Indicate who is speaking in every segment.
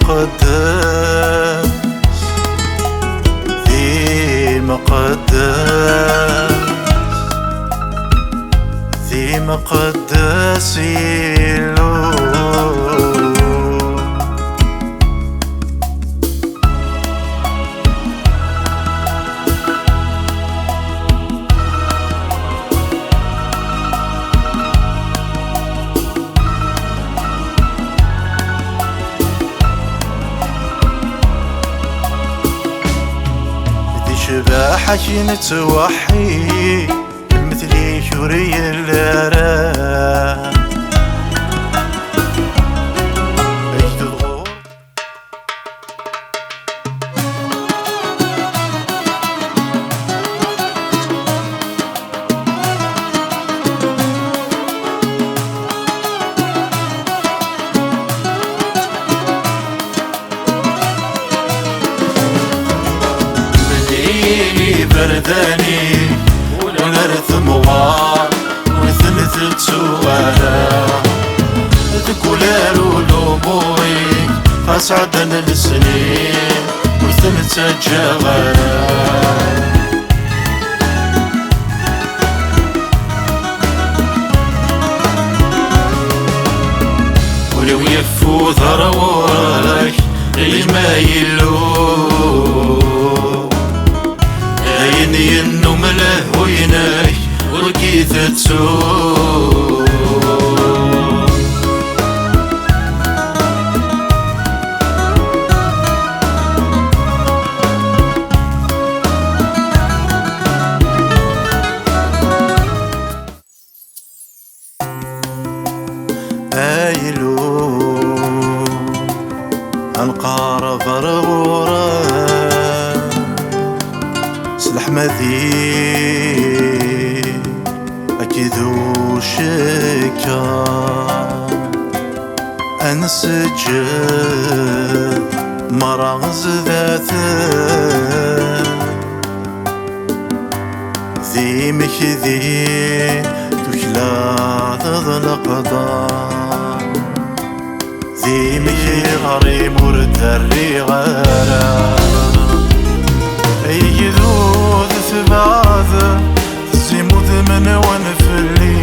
Speaker 1: مقدس ذي مقدس ذي مقدس يلو شباحك نتوحي مثلي شوري الراب برداني ونرث موار وثلث تسوالا تقولالو لأموري أسعدنا السنين وثلث الجغالا ولو يفو ضرورك لما يلو ينو مله ويناي وركيت تسوق بايلو انقار برغورة سلح مذي أكيد وشكا أنسجد مرغز ذاته ذي مكذي تكلا ذا القضاء ذي مكي غري مرد الرغارة يذوذ ثباذ تزيموذ من ونفلي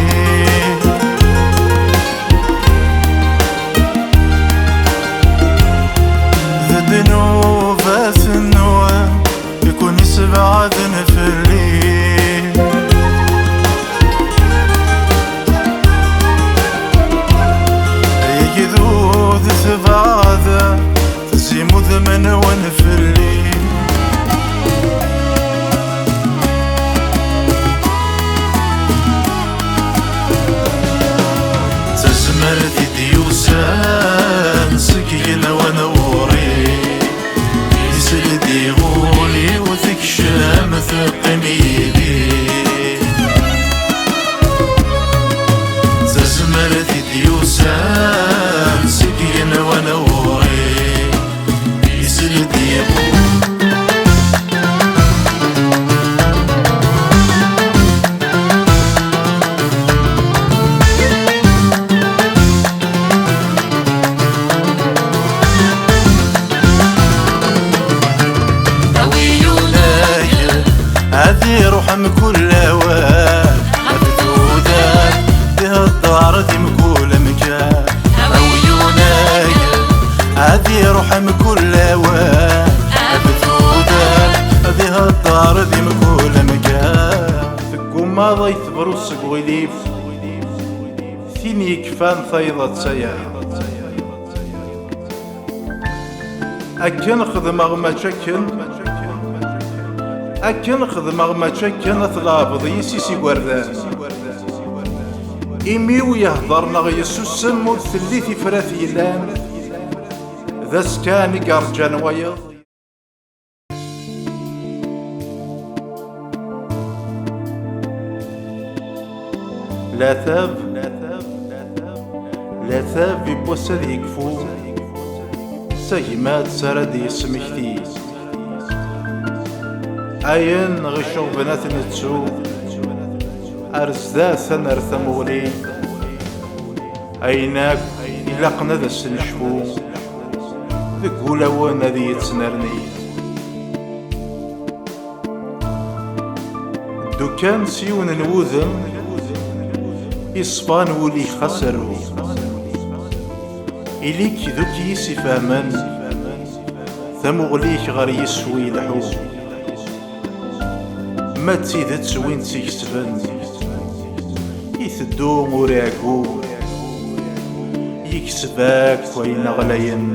Speaker 1: ذا دنوفة النوى يكون سبعة نفلي يذوذ ثباذ تزيموذ من ونفلي مرتي ديوسان سكينة ونوري يسلدي غولي وثك شام ثقميدي مرتي ديوسان سكينة ونوري يسلدي غولي هذي روحم كل واد مبثوثات بها الدار ذي مكول مكان عيوناي هذي روحم كل واد مبثوثات بها الدار ذي مكول مكان ثقوم ماضي يثبرو السقويليف ثين يكفان ثيضة سياح أكن خدمة ما تشكن أكن خدمة ما تشكن ثلابض يسيسي وردان إميو يهضرنا غيسوسم وثليثي فراثي لان ذا سكاني قرجان ويض لا ثاب ببوسة يكفو سيمات سرد يسمكتي أين غشو بنات نتسو أرزدا سنر ثمولي أيناك إلا قنا ذا السنشفو deg ulawan ad yettnerni. Ddu kan s yiwen n wudem iṣfan wul-ik xas rru. Ili-k duk yis ifehmen tamuɣli-k ɣer yiswi ilḥu. Ma d tidet win tt-ikesben iteddu ur iɛeggu, yekseb akk ayen ɣlayen